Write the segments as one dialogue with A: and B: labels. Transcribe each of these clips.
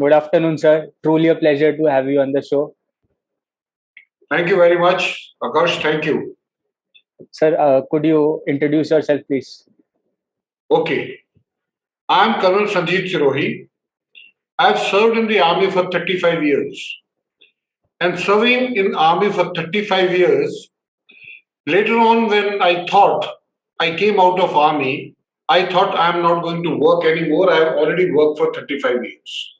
A: Good afternoon, sir. Truly a pleasure to have you on the show.
B: Thank you very much, Aakarsh. Thank you.
A: Sir, could you introduce yourself, please?
B: Okay. I'm Colonel Sanjeet Sirohi. I've served in the army for 35 years. And serving in army for 35 years, later on when I thought I came out of army, I thought I'm not going to work anymore. I've already worked for 35 years.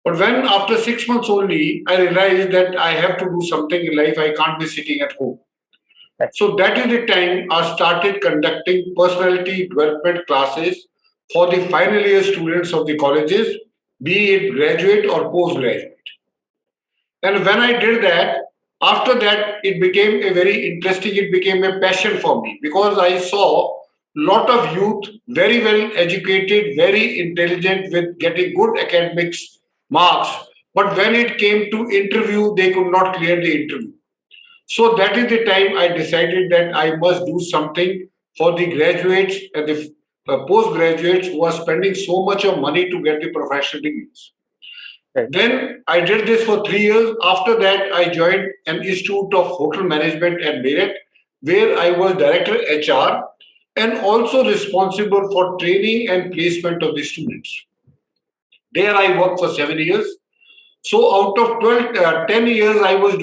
B: But when after 6 months only, I realized that I have to do something in life. I can't be sitting at home.
A: Right.
B: So that is the time I started conducting personality development classes for the final year students of the colleges, be it graduate or postgraduate. And when I did that, after that, it became a very interesting, it became a passion for me because I saw lot of youth, very well educated, very intelligent with getting good academics marks. But when it came to interview, they could not clear the interview. So that is the time I decided that I must do something for the graduates and the postgraduates who are spending so much of money to get the professional degrees.
A: Right.
B: Then I did this for 3 years. After that, I joined an Institute of Hotel Management at Meerut, where I was Director HR and also responsible for training and placement of the students. There I worked for 7 years. So out of 10 years I was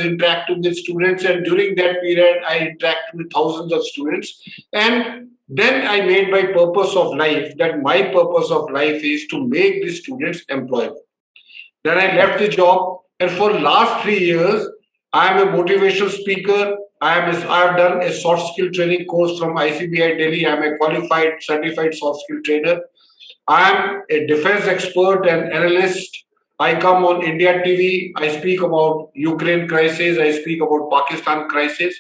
B: interacting with students, and during that period I interacted with thousands of students. And then I made my purpose of life that my purpose of life is to make the students employable. Then I left the job, and for last 3 years I am a motivational speaker. I have done a soft skill training course from ICBI Delhi. I am a qualified certified soft skill trainer. I am a defense expert and analyst. I come on India TV. I speak about Ukraine crisis. I speak about Pakistan crisis.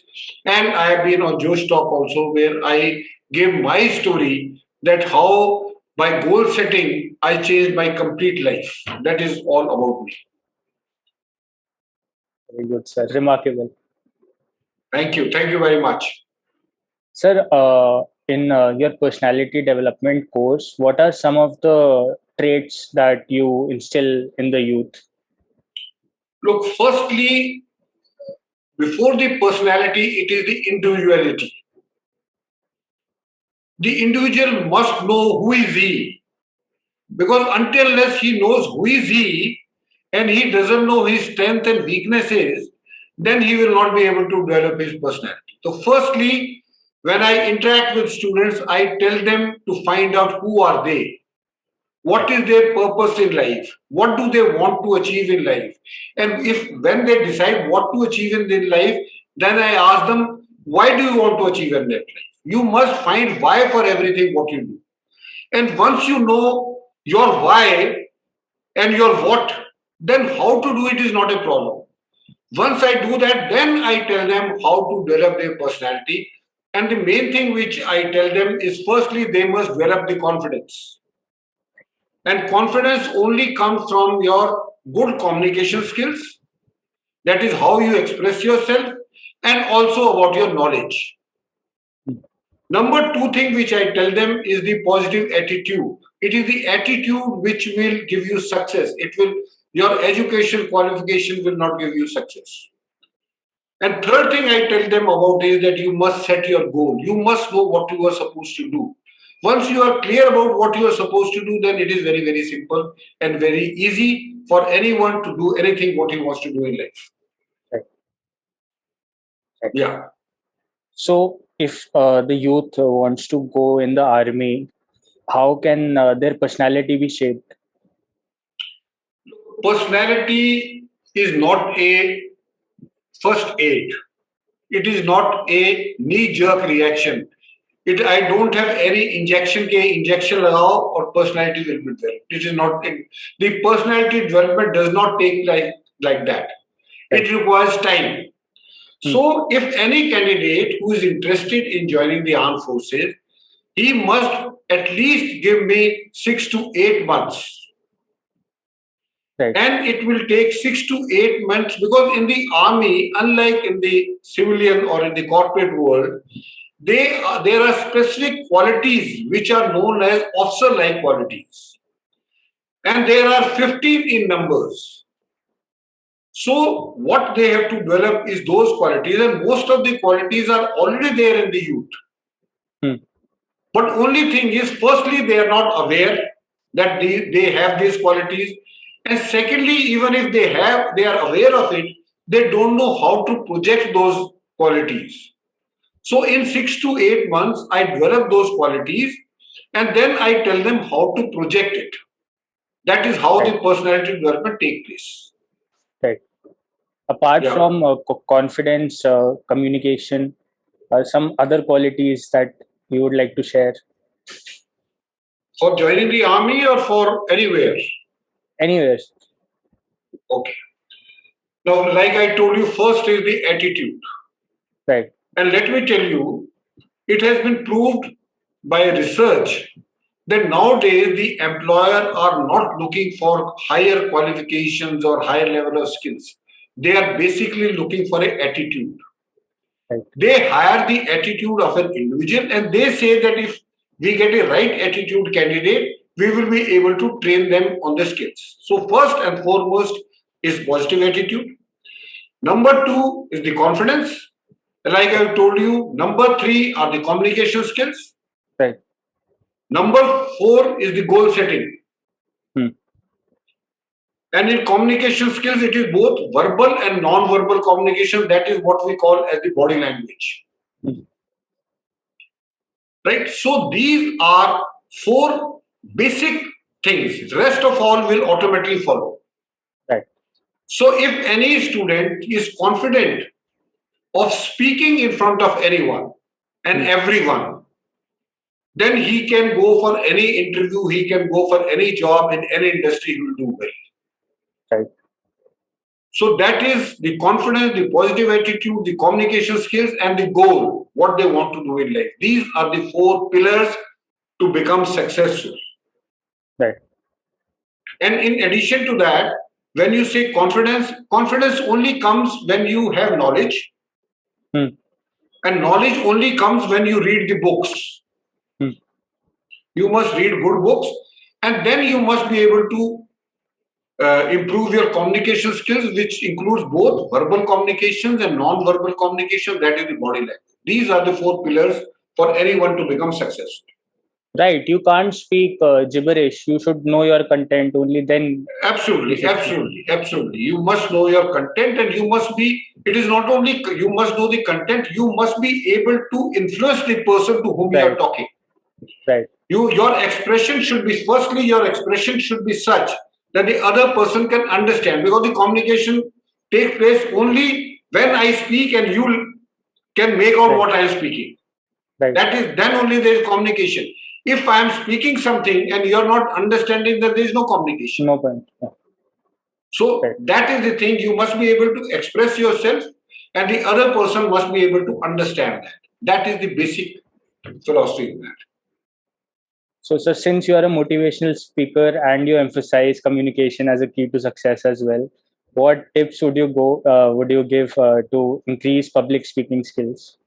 B: And I have been on Josh Talk also, where I give my story that how by goal setting I changed my complete life. That is all about me.
A: Very good, sir. Remarkable.
B: Thank you. Thank you very much.
A: Sir, in your personality development course, what are some of the traits that you instill in the youth?
B: Look, firstly, before the personality, it is the individuality. The individual must know who is he, because until unless he knows who is he and he doesn't know his strength and weaknesses, then he will not be able to develop his personality. So firstly, when I interact with students, I tell them to find out who are they, what is their purpose in life, what do they want to achieve in life. And if when they decide what to achieve in their life, then I ask them, why do you want to achieve in that life? You must find why for everything what you do. And once you know your why and your what, then how to do it is not a problem. Once I do that, then I tell them how to develop their personality. And the main thing which I tell them is firstly, they must develop the confidence. And confidence only comes from your good communication skills. That is how you express yourself, and also about your knowledge. Number two thing which I tell them is the positive attitude. It is the attitude which will give you success. It will, your education qualification will not give you success. And third thing I tell them about is that you must set your goal. You must know what you are supposed to do. Once you are clear about what you are supposed to do, then it is very, very simple and very easy for anyone to do anything what he wants to do in life.
A: Right. Right.
B: Yeah.
A: So, if the youth wants to go in the army, how can their personality be shaped?
B: Personality is not a first aid. It is not a knee-jerk reaction. I don't have any injection के injection लगाओ और personality will be developed. It is not. The personality development does not take like that. It requires time. So, if any candidate who is interested in joining the armed forces, he must at least give me 6 to 8 months.
A: Right.
B: And it will take 6 to 8 months, because in the army, unlike in the civilian or in the corporate world, there are specific qualities which are known as officer-like qualities. and there are 15 in numbers. So what they have to develop is those qualities, and most of the qualities are already there in the youth. But only thing is, firstly, they are not aware that they have these qualities. And secondly, even if they are aware of it, they don't know how to project those qualities. So in 6 to 8 months, I develop those qualities and then I tell them how to project it. That is how the personality development takes place.
A: Right. Apart from confidence, communication, some other qualities that you would like to share?
B: For joining the army or for anywhere?
A: Anywhere.
B: Okay. Now, like I told you, first is the attitude.
A: Right.
B: And let me tell you, it has been proved by research that nowadays the employer are not looking for higher qualifications or higher level of skills. They are basically looking for an attitude. Right. They hire the attitude of an individual and they say that if we get a right attitude candidate, we will be able to train them on the skills. So first and foremost is positive attitude. Number 2 is the confidence. Like I told you, number 3 are the communication skills.
A: Right.
B: Number 4 is the goal setting. And in communication skills, it is both verbal and non-verbal communication. That is what we call as the body language. Right? So these are 4 basic things. The rest of all will automatically follow.
A: Right.
B: So if any student is confident of speaking in front of anyone and everyone, then he can go for any interview, he can go for any job in any industry, he will do well.
A: Right.
B: So that is the confidence, the positive attitude, the communication skills, and the goal, what they want to do in life. These are the 4 pillars to become successful.
A: Right.
B: And in addition to that, when you say confidence, confidence only comes when you have knowledge. And knowledge only comes when you read the books. You must read good books, and then you must be able to improve your communication skills, which includes both verbal communications and non-verbal communication, that is the body language. These are the 4 pillars for anyone to become successful.
A: Right. You can't speak gibberish. You should know your content only then.
B: Absolutely. You must know your content, and you must be, it is not only you must know the content, you must be able to influence the person to whom you are talking.
A: Right.
B: Your expression should be, firstly, your expression should be such that the other person can understand, because the communication takes place only when I speak and you can make out what I am speaking. Right. That is, then only there is communication. If I am speaking something and you are not understanding, then there is no communication.
A: No point. Yeah.
B: So that is the thing, you must be able to express yourself and the other person must be able to understand that. That is the basic philosophy in that.
A: So, sir, since you are a motivational speaker and you emphasize communication as a key to success as well, what tips would you give to increase public speaking skills?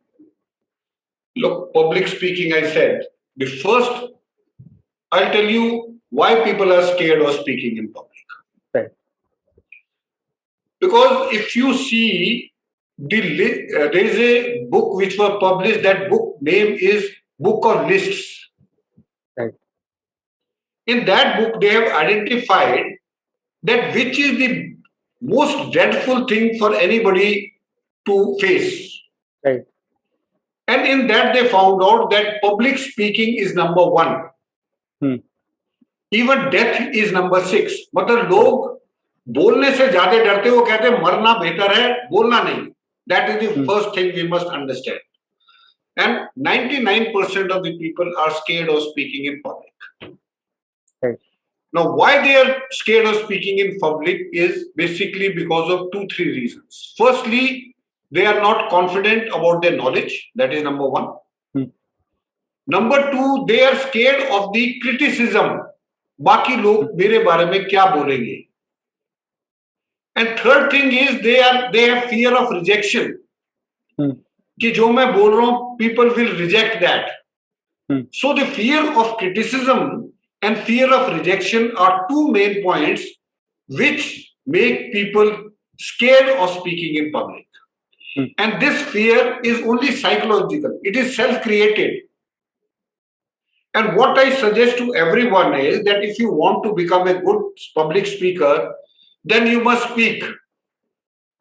B: Look, public speaking, I said, the first, I'll tell you why people are scared of speaking in public.
A: Right.
B: Because if you see, there is a book which was published, that book name is Book of Lists.
A: Right.
B: In that book, they have identified that which is the most dreadful thing for anybody to face.
A: Right.
B: And in that, they found out that public speaking is number 1. Even death is number 6. मतलब लोग बोलने से ज्यादा डरते, वो कहते हैं मरना बेहतर है, बोलना नहीं. That is the first thing we must understand. And 99% of the people are scared of speaking in public.
A: Right.
B: Now, why they are scared of speaking in public is basically because of 2-3 reasons. Firstly, they are not confident about their knowledge. That is number 1. Number 2, they are scared of the criticism. बाकी लोग मेरे बारे में क्या बोलेंगे? And third thing is they have fear of rejection. कि जो मैं बोल रहा हूँ, people will reject that. So the fear of criticism and fear of rejection are two main points which make people scared of speaking in public. And this fear is only psychological, it is self created. And what I suggest to everyone is that if you want to become a good public speaker, then you must speak.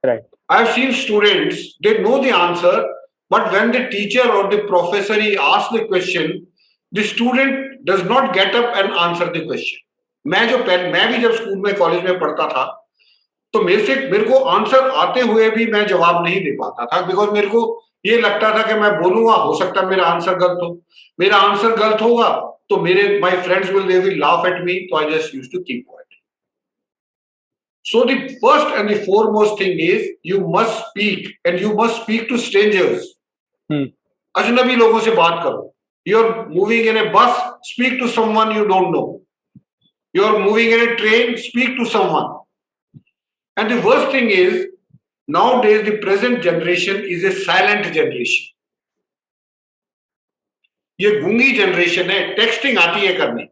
A: Right.
B: I've seen students, they know the answer, but when the teacher or the professor he asks the question, the student does not get up and answer the question. मैं भी जब school में college में पढ़ता था तो मेरे को आंसर आते हुए भी मैं जवाब नहीं दे पाता था बिकॉज मेरे को ये लगता था कि मैं बोलूंगा हो सकता है मेरा आंसर गलत हो मेरा आंसर गलत होगा तो मेरे my friends will laugh at me तो I just used to keep quiet so the first and the foremost thing is you must speak and you must speak to strangers अजनबी लोगों से बात करो you are moving in a bus speak to someone you don't know you are moving in a train speak to someone and the worst thing is nowadays the present generation is a silent generation ये गूंगी generation है texting आती है करनी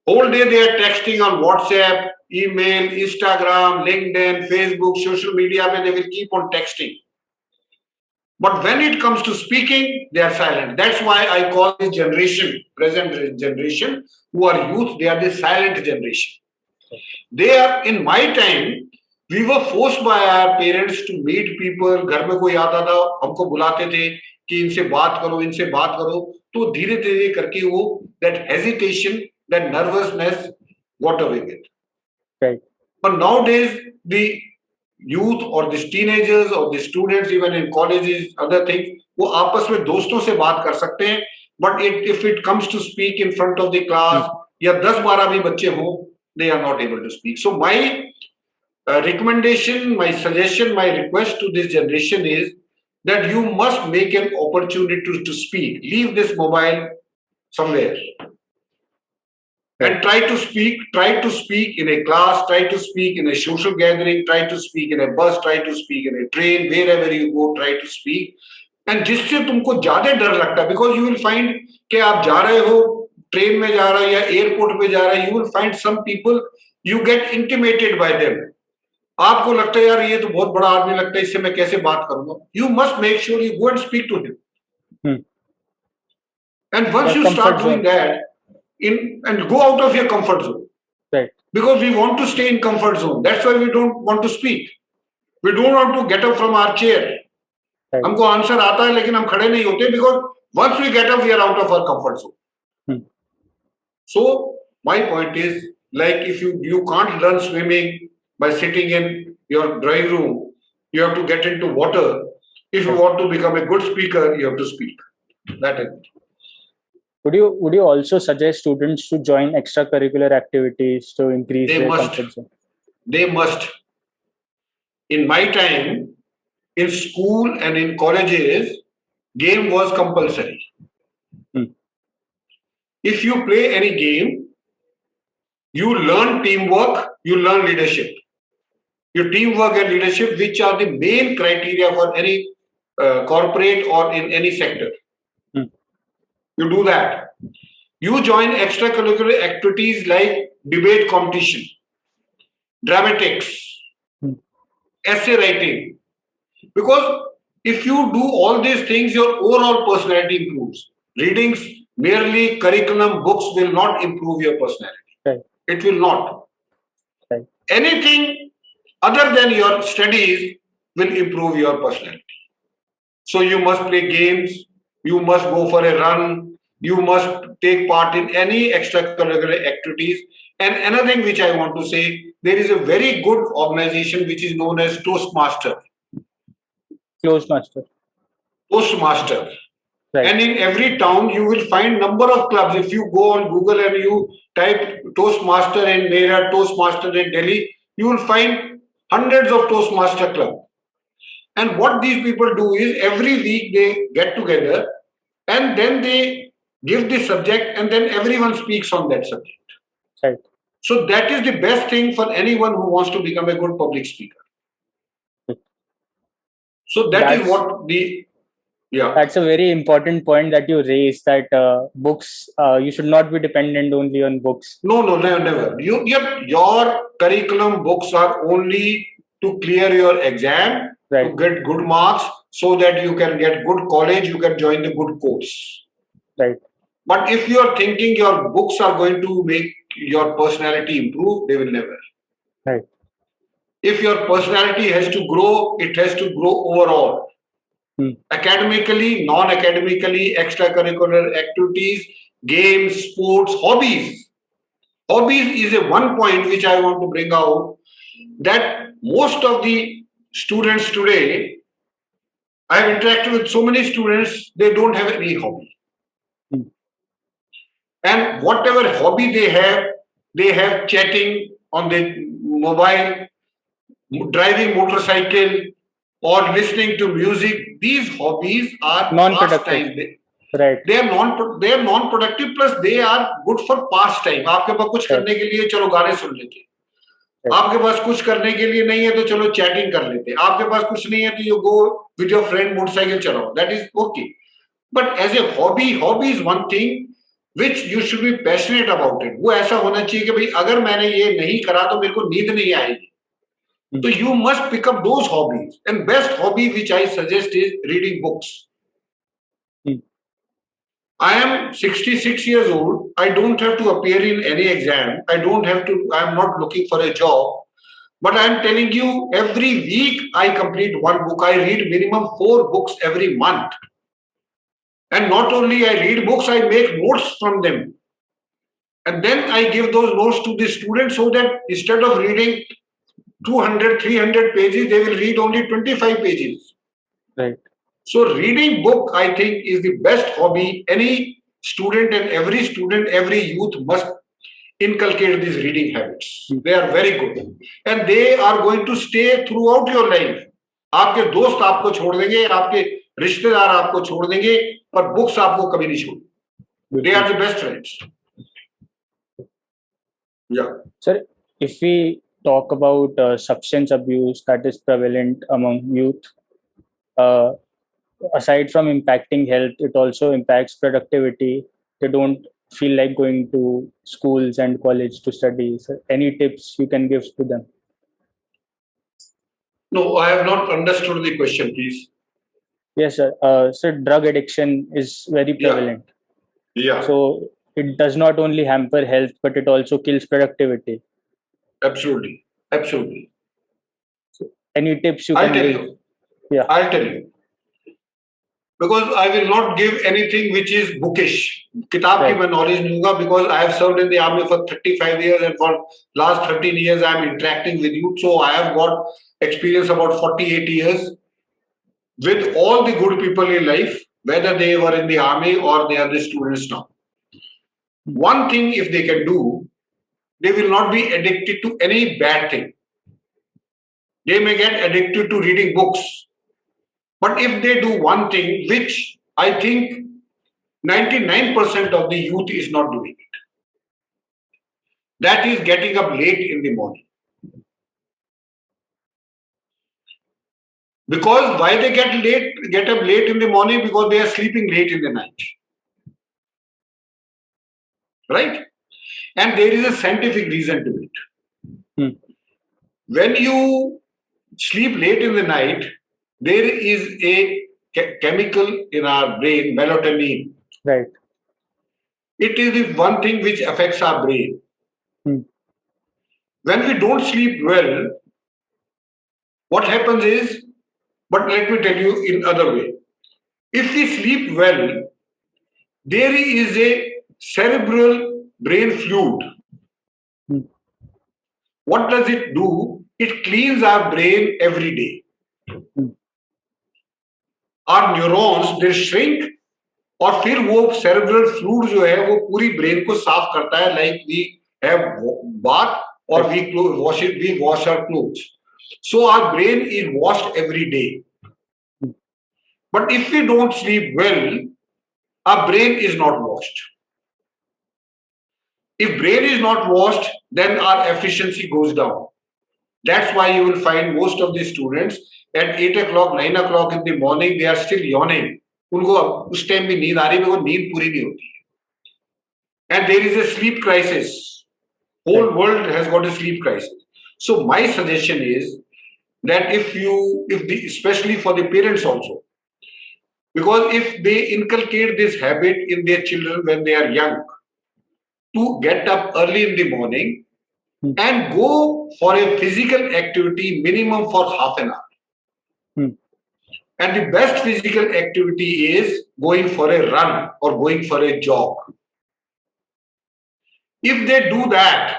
B: whole day they are texting on WhatsApp email Instagram LinkedIn Facebook social media पे they will keep on texting but when it comes to speaking they are silent that's why I call this generation present generation who are youth they are the silent generation they are in my time we were forced by our parents to meet people घर में कोई आता था हमको बुलाते थे कि इनसे बात करो तो धीरे धीरे करके वो that hesitation that nervousness got away with
A: right
B: but nowadays the youth or the teenagers or the students even in colleges other things वो आपस में दोस्तों से बात कर सकते हैं but if it comes to speak in front of the class या 10-12 भी बच्चे हों they are not able to speak so my recommendation my suggestion my request to this generation is that you must make an opportunity to speak leave this mobile somewhere and try to speak in a class try to speak in a social gathering try to speak in a bus try to speak in a train wherever you go try to speak and जिससे तुमको ज्यादा डर लगता है because you will find कि आप जा रहे हो ट्रेन में जा रहे हो या एयरपोर्ट पे जा रहे हो you will find some people you get intimidated by them आपको लगता है यार ये तो बहुत बड़ा आदमी लगता है इससे मैं कैसे बात करूंगा you must make sure you go and speak to him and once you start doing that and go out of your comfort zone
A: right
B: because we want to stay in comfort zone that's why we don't want to speak we don't want to get up from our chair
A: right.
B: हमको answer आता है लेकिन हम खड़े नहीं होते because once we get up we are out of our comfort zone so my point is like if you can't learn swimming by sitting in your drawing room you have to get into water if you want to become a good speaker you have to speak that is
A: Would you also suggest students to join extracurricular activities to increase their comfort zone?
B: They must. In my time, in school and in colleges, game was compulsory. If you play any game, you learn teamwork, you learn leadership. Your teamwork and leadership, which are the main criteria for any corporate or in any sector. You do that. You join extracurricular activities like debate competition, dramatics, essay writing. Because if you do all these things, your overall personality improves. Readings, merely curriculum books will not improve your personality.
A: Right.
B: It will not.
A: Right.
B: Anything other than your studies will improve your personality. So you must play games, you must go for a run, you must take part in any extracurricular activities. And another thing which I want to say, there is a very good organization which is known as Toastmaster. Toastmaster. Right. And in every town you will find number of clubs. If you go on Google and you type Toastmaster in Mera, Toastmaster in Delhi, you will find hundreds of Toastmaster clubs. And what these people do is every week they get together and then they give the subject and then everyone speaks on that subject.
A: Right.
B: So that is the best thing for anyone who wants to become a good public speaker. So that is what the Yeah.
A: That's a very important point that you raised, that books, you should not be dependent only on books.
B: No, no, never, never. Your curriculum books are only to clear your exam,
A: Right,
B: to get good marks, so that you can get good college, you can join the good course.
A: right,
B: But if you are thinking your books are going to make your personality improve, they will never.
A: right.
B: If your personality has to grow, it has to grow overall.
A: Hmm.
B: Academically, non-academically, extracurricular activities, games, sports, hobbies. Hobbies is a one point which I want to bring out, that most of the students today, I have interacted with so many students, they don't have any hobby.
A: Hmm.
B: And whatever hobby they have chatting on the mobile, driving motorcycle, or listening to music. These hobbies are
A: Non-productive.
B: pastime.
A: Right,
B: They are non-productive, plus they are good for pastime. आपके पास कुछ
A: right,
B: करने के लिए चलो गाने सुन लेते,
A: right,
B: आपके पास कुछ करने के लिए नहीं है तो चलो चैटिंग कर लेते, आपके पास कुछ नहीं है तो you go with your friend motorcycle चलाओ, that is okay. But as a hobby is one thing which you should be passionate about it. वो ऐसा होना चाहिए कि भाई अगर मैंने ये नहीं करा तो मेरे को नींद नहीं आएगी.
A: Hmm.
B: So you must pick up those hobbies. And best hobby which I suggest is reading books.
A: Hmm.
B: I am 66 years old. I don't have to appear in any exam. I am not looking for a job. But I am telling you, every week I complete one book. I read minimum 4 books every month. And not only I read books, I make notes from them. And then I give those notes to the students, so that instead of reading 200, 300 pages, they will read only 25 pages.
A: right.
B: So reading book, I think, is the best hobby. Any student and every youth must inculcate these reading habits. They are very good. And they are going to stay throughout your life. आपके दोस्त आपको छोड़ देंगे, आपके रिश्तेदार आपको छोड़ देंगे, पर बुक्स आपको कभी नहीं छोड़ेंगे. They are the best friends. Yeah.
A: Sir, if we talk about substance abuse that is prevalent among youth, uh, aside from impacting health, it also impacts productivity. They don't feel like going to schools and college to study. So any tips you can give to them?
B: No, I have not understood the question, please.
A: Yes, sir. So drug addiction is very prevalent.
B: Yeah.
A: So it does not only hamper health, but it also kills productivity.
B: Absolutely. Absolutely.
A: Any tips you
B: I'll
A: can
B: tell
A: give?
B: you.
A: Yeah.
B: I'll tell you. Because I will not give anything which is bookish. किताब की
A: Right.
B: मैं knowledge नहीं दूंगा, because I have served in the army for 35 years, and for last 13 years I am interacting with youth. So I have got experience about 48 years with all the good people in life, whether they were in the army or they are the students now. One thing if they can do, they will not be addicted to any bad thing. They may get addicted to reading books. But if they do one thing, which I think 99% of the youth is not doing it, that is getting up late in the morning. Because why they get up late in the morning? Because they are sleeping late in the night. Right? And there is a scientific reason to it.
A: Hmm.
B: When you sleep late in the night, there is a chemical in our brain, melatonin.
A: Right.
B: It is the one thing which affects our brain.
A: Hmm.
B: When we don't sleep well, what happens is, but let me tell you in other way. If we sleep well, there is a cerebral brain fluid.
A: Hmm.
B: What does it do? It cleans our brain every day.
A: Hmm.
B: Our neurons, they shrink, और फिर वो cerebral fluid जो है वो पूरी brain को साफ करता है, like we have bath or we wash our clothes. So our brain is washed every day. But if we don't sleep well, our brain is not washed. If brain is not washed, then our efficiency goes down. That's why you will find most of the students at 8 o'clock, 9 o'clock in the morning, they are still yawning. उनको उस time भी नींद आ रही है, वो नींद पूरी नहीं होती है, and there is a sleep crisis. Whole
A: Right.
B: world has got a sleep crisis. So my suggestion is that especially for the parents also, because if they inculcate this habit in their children when they are young, to get up early in the morning
A: Hmm.
B: and go for a physical activity minimum for half an hour.
A: Hmm.
B: And the best physical activity is going for a run or going for a jog. If they do that,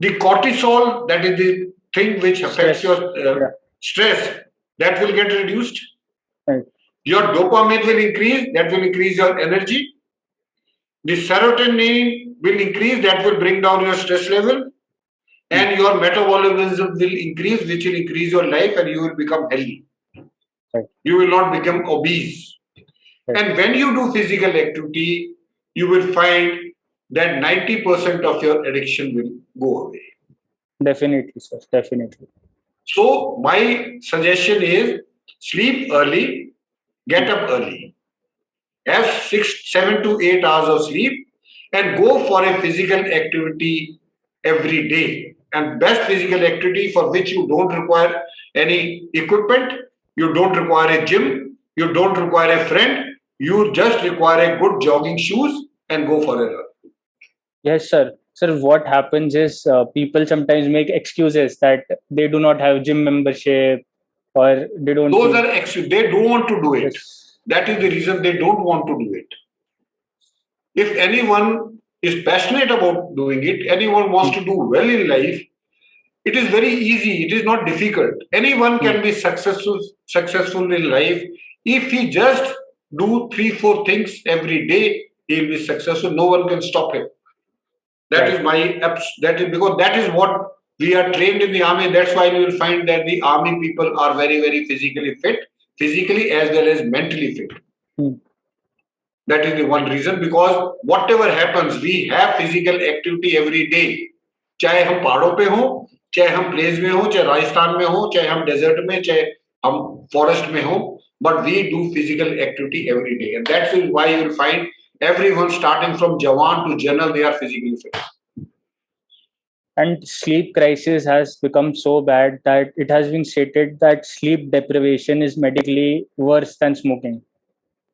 B: the cortisol, that is the thing which affects
A: Stress.
B: your
A: Yeah.
B: stress, that will get reduced.
A: Right.
B: Your dopamine will increase, that will increase your energy. The serotonin will increase, that will bring down your stress level. And your metabolism will increase, which will increase your life, and you will become healthy.
A: Right.
B: You will not become obese.
A: Right.
B: And when you do physical activity, you will find that 90% of your addiction will go away.
A: Definitely, sir. Definitely.
B: So, my suggestion is sleep early, get up early, have 7 to 8 hours of sleep, and go for a physical activity every day. And best physical activity for which you don't require any equipment, you don't require a gym, you don't require a friend, you just require a good jogging shoes and go for a run.
A: Yes, sir. Sir, what happens is people sometimes make excuses that they do not have gym membership or they don't
B: Those
A: feel.
B: are excuses. They don't want to do it.
A: Yes.
B: That is the reason they don't want to do it. If anyone is passionate about doing it, anyone wants to do well in life, it is very easy. It is not difficult. Anyone can be successful in life. If he just do 3-4 things every day, he will be successful. No one can stop him. That
A: Right.
B: is that is because that is what we are trained in the army. That's why you will find that the army people are very, very physically fit, physically as well as mentally fit.
A: Hmm.
B: That is the one reason, because whatever happens, we have physical activity every day. चाहे हम पहाड़ों पे हो, चाहे हम place में हो, चाहे राजस्थान में हो, चाहे हम डेजर्ट में, चाहे हम फॉरेस्ट में हो, but we do physical activity every day, and that's why you will find everyone starting from Jawan to General, they are physically fit.
A: And sleep crisis has become so bad that it has been stated that sleep deprivation is medically worse than smoking.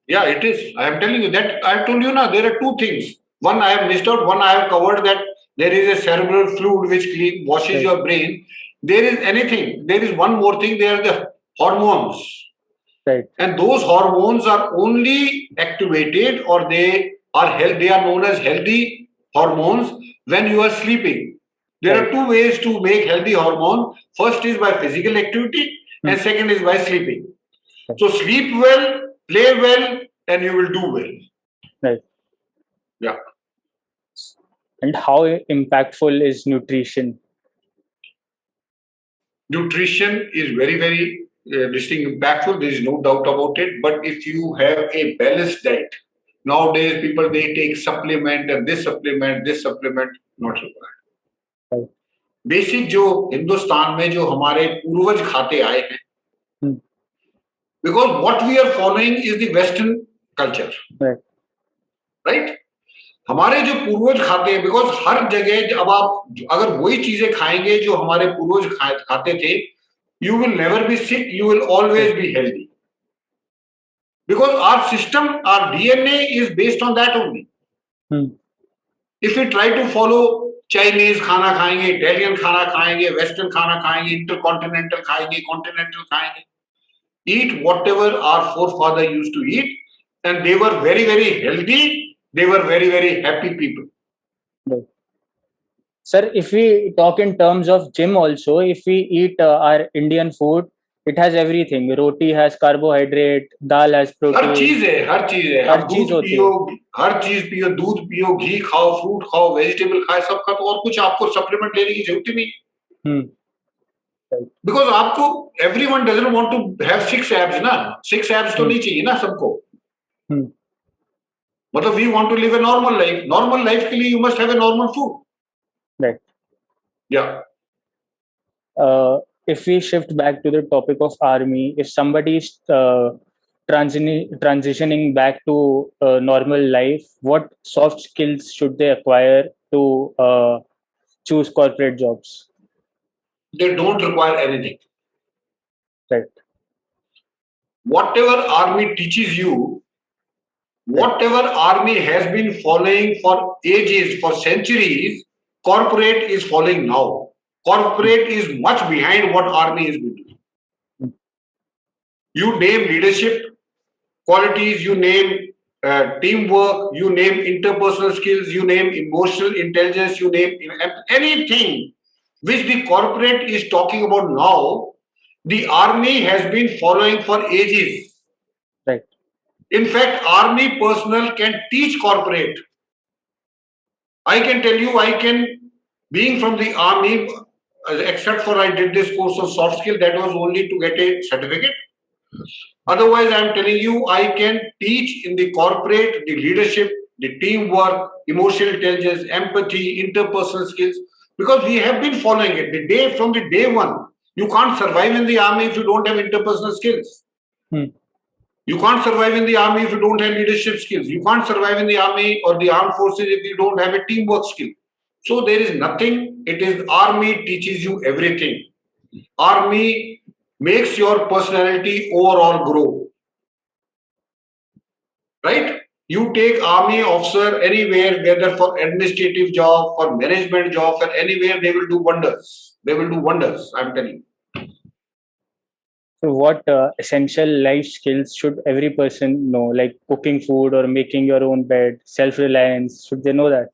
B: Yeah, it is. I am telling you that. I have told you now. There are two things. One I have missed out. One I have covered, that there is a cerebral fluid which washes
A: Right.
B: your brain. There is anything. There is one more thing. There are the hormones.
A: Right.
B: And those hormones are only activated, or they are they are known as healthy hormones when you are sleeping. There
A: Right.
B: are two ways to make healthy hormone. First is by physical activity, and second is by sleeping. So sleep well, play well, and you will do well.
A: Right.
B: Yeah.
A: And how impactful is nutrition?
B: Nutrition is very, very distinct, impactful. There is no doubt about it. But if you have a balanced diet, nowadays people they take supplement and this supplement, not required.
A: Right.
B: Basic जो हिंदुस्तान में जो हमारे पूर्वज खाते आए हैं, because what we are following is the Western culture,
A: Right.
B: right? हमारे जो पूर्वज खाते हैं, बिकॉज हर जगह अब आप अगर वही चीजें खाएंगे जो हमारे पूर्वज खाते थे, you will never be sick, you will always be healthy, because our system, our DNA is based on that only. If we try to follow Chinese खाना खाएंगे, Italian खाना खाएंगे, Western खाना खाएंगे, intercontinental खाएंगे, continental खाएंगे, eat whatever our forefather used to eat, and they were very, very healthy, they were very, very happy people.
A: Right. Sir, if we talk in terms of gym also, if we eat our Indian food, it has everything. Roti has carbohydrate, dal has protein.
B: हर चीज है, हर चीज है.
A: हर
B: आप
A: चीज
B: दूध
A: होती
B: पियो,
A: है.
B: हर चीज पियो, दूध पियो, घी खाओ, फ्रूट खाओ, वेजिटेबल खाओ, सब खाओ, और कुछ आपको सप्लीमेंट लेने की जरूरत ही नहीं.
A: Right.
B: बिकॉज आपको everyone doesn't want to have 6 abs ना, 6 abs तो नहीं चाहिए ना सबको. मतलब we want to live a normal life. Normal life के लिए you must have a normal food.
A: Right.
B: Yeah.
A: If we shift back to the topic of army, if somebody is transitioning back to normal life, what soft skills should they acquire to choose corporate jobs?
B: They don't require anything.
A: Right.
B: Whatever army teaches you, whatever army has been following for ages, for centuries, corporate is following now. Corporate is much behind what army is doing. You name leadership qualities, you name teamwork, you name interpersonal skills, you name emotional intelligence, you name anything which the corporate is talking about now, the army has been following for ages.
A: Right.
B: In fact, army personnel can teach corporate. I can tell you, being from the army, except for I did this course of soft skill, that was only to get a certificate. Otherwise, I'm telling you, I can teach in the corporate, the leadership, the teamwork, emotional intelligence, empathy, interpersonal skills, because we have been following it. From the day one, you can't survive in the army if you don't have interpersonal skills. You can't survive in the army if you don't have leadership skills. You can't survive in the army or the armed forces if you don't have a teamwork skill. So there is nothing. It is army teaches you everything. Army makes your personality overall grow. Right? You take army officer anywhere, whether for administrative job, for management job, for anywhere, they will do wonders. They will do wonders, I'm telling you.
A: So what essential life skills should every person know, like cooking food or making your own bed, self-reliance? Should they know that?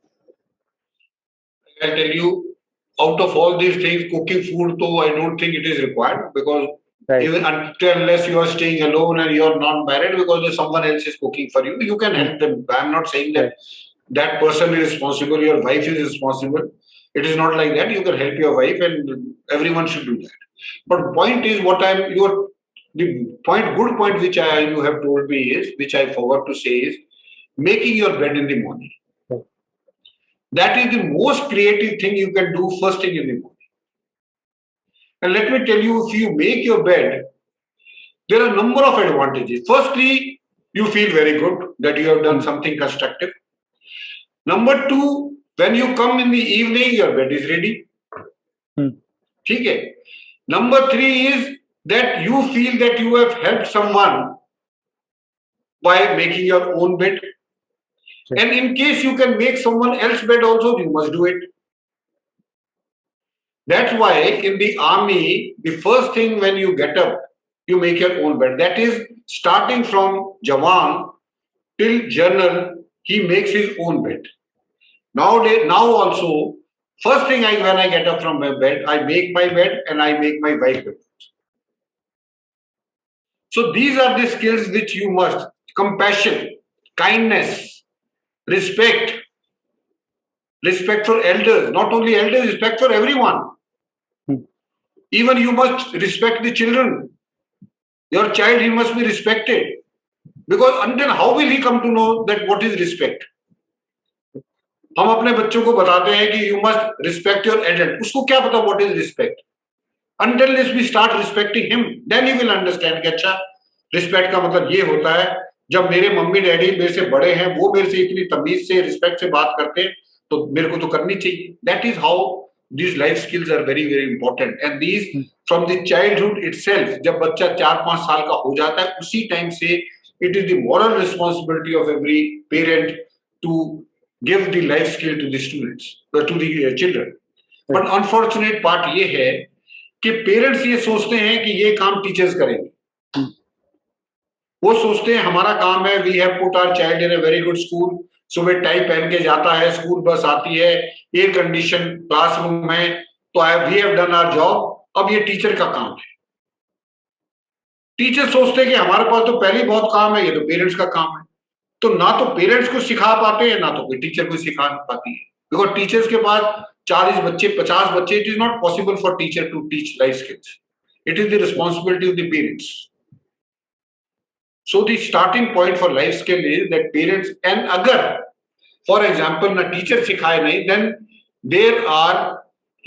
B: I'll tell you, out of all these things, cooking food, though, I don't think it is required, because even unless you are staying alone and you are not married, because if someone else is cooking for you, you can help them. I'm not saying that that person is responsible, your wife is responsible. It is not like that. You can help your wife, and everyone should do that. But point is, good point which you have told me is, which I forgot to say, is making your bed in the morning. That is the most creative thing you can do first thing in the morning. And let me tell you, if you make your bed, there are a number of advantages. Firstly, you feel very good that you have done something constructive. Number two, when you come in the evening, your bed is ready. Okay. Number three is that you feel that you have helped someone by making your own bed. And in case you can make someone else's bed also, you must do it. That's why in the army, the first thing when you get up, you make your own bed. That is starting from Jawan till General, he makes his own bed. Now also, first thing when I get up from my bed, I make my bed and I make my wife's bed. So these are the skills which you must: compassion, kindness, respect for elders, not only elders, respect for everyone. Even you must respect the children. Your child, he must be respected. Because until how will he come to know that what is respect? हम अपने बच्चों को बताते हैं कि you must respect your adult. उसको क्या पता what is respect? Until we start respecting him, then he will understand कि अच्छा respect का मतलब ये होता है, जब मेरे मम्मी डैडी मेरे से बड़े हैं, वो मेरे से इतनी तमीज से रिस्पेक्ट से बात करते हैं, तो मेरे को तो करनी चाहिए. That is how these life skills are very very important, and these from the childhood itself. जब बच्चा 4-5 साल का हो जाता है, उसी टाइम से it is the moral responsibility of every parent to give the life skill to the students, to the children. But unfortunate part ये है कि पेरेंट्स ये सोचते हैं कि ये काम टीचर्स करेंगे. वो सोचते हैं हमारा काम है, we have put our child in a very good school, सुबह टाई पहन के जाता है, स्कूल बस आती है, एयर कंडीशन क्लासरूम है, तो we have done our job. अब ये टीचर का काम है. टीचर सोचते हैं कि हमारे पास तो पहले बहुत काम है, ये तो पेरेंट्स का काम है. तो ना तो पेरेंट्स को सिखा पाते हैं, ना तो कोई टीचर को सिखा पाती है. बिकॉज टीचर्स के पास 40 बच्चे, 50 बच्चे, it is not possible for teacher to teach life skills. It is the responsibility of the parents. So the starting point for life skill is that parents, and agar for example na teacher sikhaye nahi, then there are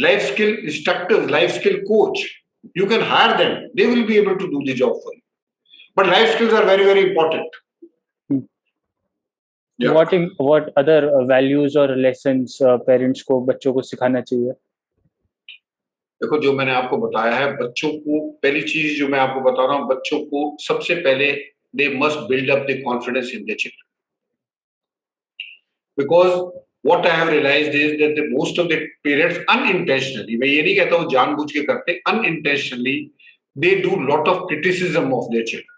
B: life skill instructors, life skill coach. You can hire them. They will be able to do the job for you. But life skills are very, very important. Yeah.
A: What other values or lessons parents को बच्चों को सिखाना चाहिए?
B: देखो, जो मैंने आपको बताया है, बच्चों को पहली चीज जो मैं आपको बता रहा हूँ, बच्चों को सबसे पहले they must build up the confidence in the children, because what I have realized is that the most of the parents unintentionally, मैं ये नहीं कहता हूँ जानबूझ के करते, unintentionally they do lot of criticism of their children.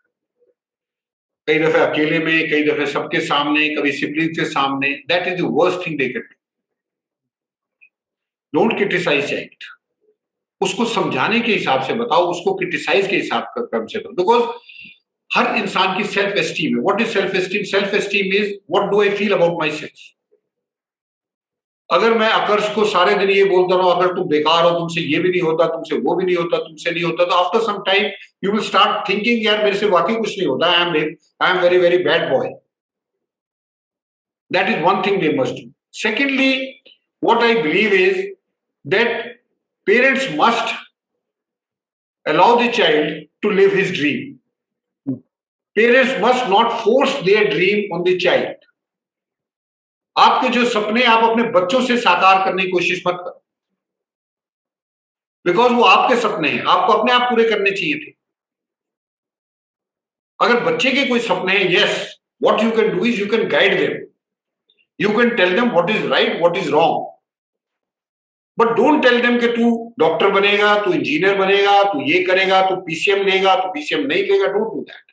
B: कई दफे अकेले में, कई दफे सबके सामने, कभी सिबलिंग्स के सामने. That is the worst thing they can do. Don't criticize child. उसको समझाने के हिसाब से बताओ, उसको क्रिटिसाइज के हिसाब से करो, बिकॉज हर इंसान की सेल्फ एस्टीम है. What is self esteem? Self esteem is what do I feel about my self. अगर मैं आकर्ष को सारे दिन ये बोलता रहा, अगर तुम बेकार हो, तुमसे ये भी नहीं होता, तुमसे वो भी नहीं होता, तुमसे नहीं होता, तो after some time you will start thinking, यार मेरे से वाकई कुछ नहीं होता, I am very very bad boy. That is one thing they must do. Secondly, what I believe is that parents must allow the child to live his dream. Parents must not force their dream on the child. आपके जो सपने आप अपने बच्चों से साकार करने की कोशिश मत करो, बिकॉज वो आपके सपने हैं, आपको अपने आप पूरे करने चाहिए थे. अगर बच्चे के कोई सपने हैं, yes, what you can do is you can guide them, you can tell them what is right, what is wrong. But don't tell them कि तू डॉक्टर बनेगा, तू इंजीनियर बनेगा, तू ये करेगा, तू पीसीएम लेगा, तू पीसीएम नहीं लेगा. Don't do that.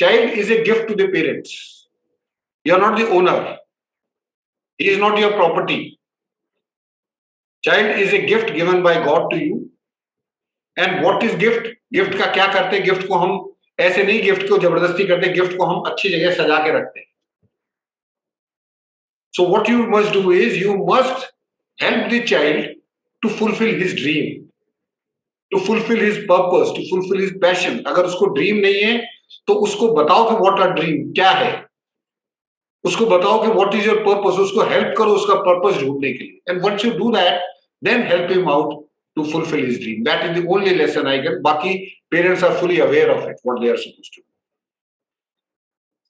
B: Child is a gift to the parents. You are not the owner. He is not your property. Child is a gift given by God to you. And what is gift? Gift का क्या करते हैं? Gift को हम ऐसे नहीं gift को जबरदस्ती करते, गिफ्ट को हम अच्छी जगह सजा के रखते हैं. So what you must do is you must help the child to fulfill his dream, to fulfill his purpose, to fulfill his passion. अगर उसको ड्रीम नहीं है तो उसको बताओ कि what a dream क्या है, उसको बताओ कि what is your purpose, उसको help करो उसका purpose ढूंढने के लिए. And once you do that, then help him out to fulfill his dream. That is the only lesson I get. बाकी parents are fully aware of it, what they are supposed to do.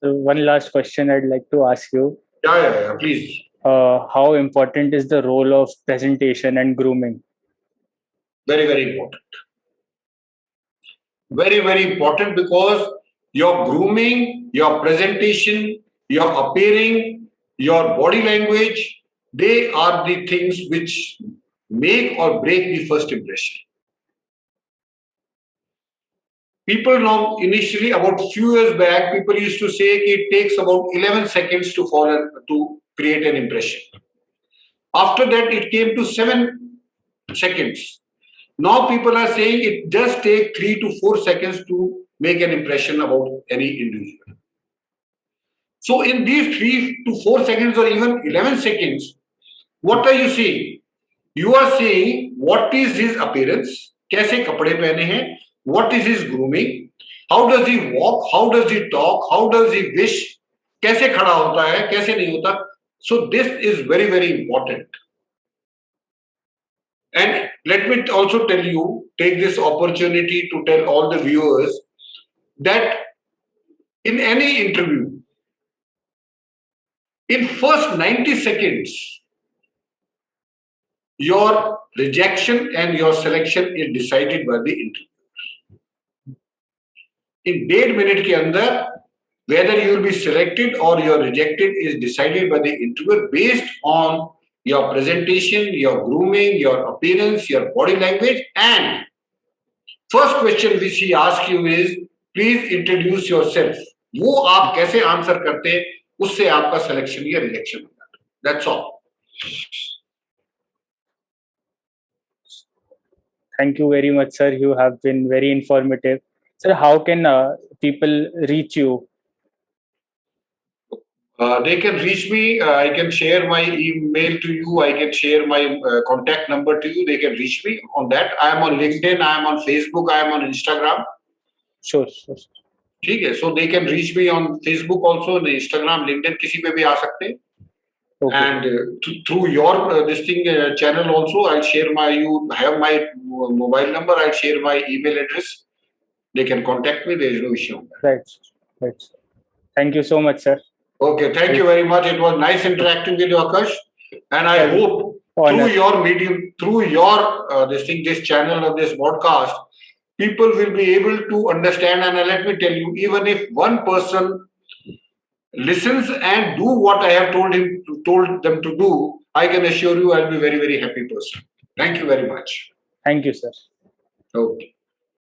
A: So one last question I'd like to ask you.
B: Yeah, please.
A: How important is the role of presentation and grooming?
B: Very, very important. Very, very important, because your grooming, your presentation, your appearing, your body language, they are the things which make or break the first impression. People know initially, about few years back, people used to say it takes about 11 seconds to create an impression. After that, it came to 7 seconds. Now people are saying it just takes 3 to 4 seconds to make an impression about any individual. So in these 3 to 4 seconds or even 11 seconds, what are you seeing? You are seeing what is his appearance, कैसे कपड़े पहने हैं, what is his grooming, how does he walk, how does he talk, how does he wish, कैसे खड़ा होता है, कैसे नहीं होता. So this is very, very important. And let me also tell you, take this opportunity to tell all the viewers that in any interview, in first 90 seconds, your rejection and your selection is decided by the interviewer. In 1.5 minute के अंदर, whether you will be selected or you are rejected is decided by the interviewer based on your presentation, your grooming, your appearance, your body language. And first question which he asks you is, please introduce yourself. वो आप कैसे answer करते हैं, उससे आपका selection या rejection होता है. That's all.
A: Thank you very much, sir. You have been very informative. Sir, how can people reach you?
B: They can reach me. I can share my email to you. I can share my contact number to you. They can reach me on that. I am on LinkedIn. I am on Facebook. I am on Instagram.
A: Sure.
B: ठीक है. So they can reach me on Facebook also, on Instagram, LinkedIn, किसी पे भी आ सकते हैं.
A: Okay.
B: And through your this thing channel also, I'll share my, you have my mobile number, I'll share my email address. They can contact me. There is no issue.
A: Right. Right. Thank you so much, sir.
B: Okay, thank you very much. It was nice interacting with you, Aakarsh. And I hope through your medium, through your this channel or this podcast, people will be able to understand. And let me tell you, even if one person listens and do what I have told them to do, I can assure you I'll be very, very happy person. Thank you very much.
A: Thank you, sir.
B: Okay.